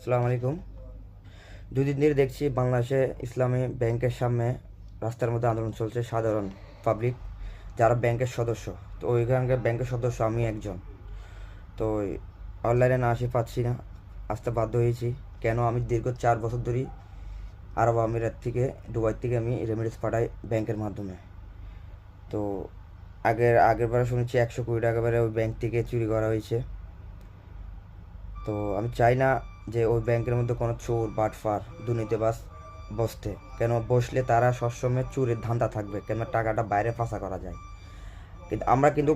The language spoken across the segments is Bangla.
আসসালামু আলাইকুম। দুদিন ধরে দেখছি বাংলাদেশে ইসলামী ব্যাংকের সামনে রাস্তার মধ্যে আন্দোলন চলছে। সাধারণ পাবলিক যারা ব্যাংকের সদস্য, তো ওইখানকার ব্যাংকের সদস্য আমি একজন। তো অনলাইনে না আসে পাচ্ছি না, আসতে বাধ্য হয়েছি। কেন? আমি দীর্ঘ 4 বছর ধরেই আরব আমিরাত থেকে, দুবাই থেকে আমি রেমিটেন্স পাঠাই ব্যাংকের মাধ্যমে। তো আগের বারে শুনেছি 100 কোটি টাকা বেড়ে ওই ব্যাংক থেকে চুরি করা হয়েছে। তো আমি চাই না যে ওই ব্যাংকের মধ্যে কোনো চোর বাটফার দুর্নীতিবাজ বসতে। কেন? বসলে তারা সবসময় চুরির ধান্দা থাকবে, কেন টাকাটা বাইরে পাচার করা যায়। কিন্তু আমরা কিন্তু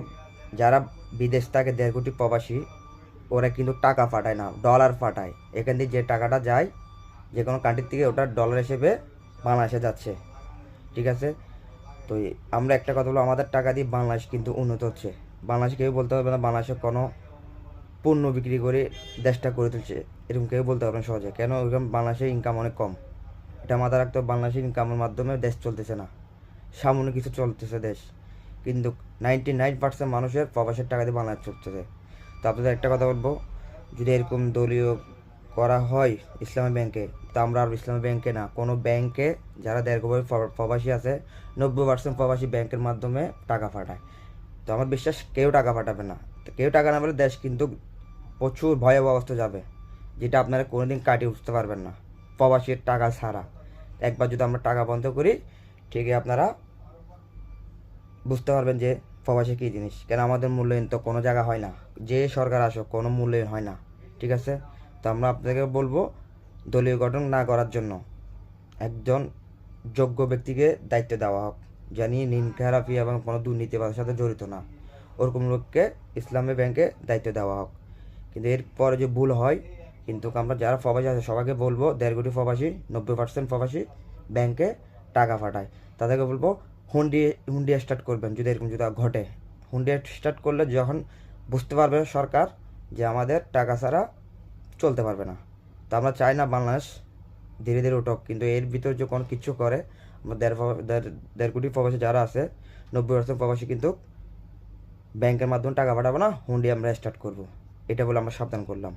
যারা বিদেশ থেকে 1.5 কোটি প্রবাসী, ওরা কিন্তু টাকা পাঠায় না, ডলার পাঠায়। এখান থেকে যে টাকাটা যায় যে কোনো কান্ট্রির থেকে, ওটা ডলার হিসেবে বাংলাদেশে যাচ্ছে। ঠিক আছে? তো আমরা একটা কথা বলবো, আমাদের টাকা দিয়ে বাংলাদেশ কিন্তু উন্নত হচ্ছে। বাংলাদেশ কেউ বলতে পারবে না বাংলাদেশে কোনো পণ্য বিক্রি করে দেশটা করে তুলছে, এরকম কেউ বলতে পারবেন সহজে। কেন? ওইরকম বাংলাদেশের ইনকাম অনেক কম। এটা মাথায় রাখতে হবে, বাংলাদেশের ইনকামের মাধ্যমে দেশ চলতেছে না, সামান্য কিছু চলতেছে দেশ। কিন্তু 99% মানুষের প্রবাসের টাকা দিয়ে বাংলাদেশ চলতেছে। তো আপনাদের একটা কথা বলবো, যদি এরকম দলীয় করা হয় ইসলামী ব্যাংকে, তো আমরা আর ইসলামী ব্যাংকে না, কোনো ব্যাংকে যারা 1.5 কোটি প্রবাসী আছে, 90% প্রবাসী ব্যাংকের মাধ্যমে টাকা পাঠায়। তো আমার বিশ্বাস কেউ টাকা পাঠাবে না। তো কেউ টাকা না পেলে দেশ কিন্তু প্রচুর ভয়াবহ অবস্থা যাবে, যেটা আপনারা কোনোদিন কাটিয়ে উঠতে পারবেন না প্রবাসীর টাকা ছাড়া। একবার যদি আমরা টাকা বন্ধ করি, ঠিকই আপনারা বুঝতে পারবেন যে প্রবাসী কী জিনিস। কেন? আমাদের মূল্যায়ন তো কোনো জায়গা হয় না, যে সরকার আসো কোনো মূল্যায়ন হয় না। ঠিক আছে? তো আমরা আপনাকে বলবো দলীয় গঠন না করার জন্য একজন যোগ্য ব্যক্তিকে দায়িত্ব দেওয়া হোক, জানি ঋণ খেলাপি এবং কোনো দুর্নীতিবাদের সাথে জড়িত না, ওরকম লোককে ইসলামী ব্যাংকে দায়িত্ব দেওয়া হোক। কিন্তু এরপরে যে ভুল হয়, কিন্তু আমরা যারা প্রবাসী আছে সবাইকে বলবো, 1.5 কোটি প্রবাসী, 90% প্রবাসী ব্যাংকে টাকা পাঠায়, তাদেরকে বলবো হুন্ডি হুন্ডি স্টার্ট করবেন। যদি এরকম যদি ঘটে, হুন্ডি স্টার্ট করলে যখন বুঝতে পারবে সরকার যে আমাদের টাকা ছাড়া চলতে পারবে না। তো আমরা চাই না বাংলাদেশ ধীরে ধীরে উঠক, কিন্তু এর ভিতর যে কোনো কিছু করে, আমরা 1.5 কোটি প্রবাসী যারা আছে, 90% প্রবাসী কিন্তু ব্যাংকের মাধ্যমে টাকা পাঠাবো না, হুন্ডি আমরা স্টার্ট করব। এটা বলে আমরা সাবধান করলাম।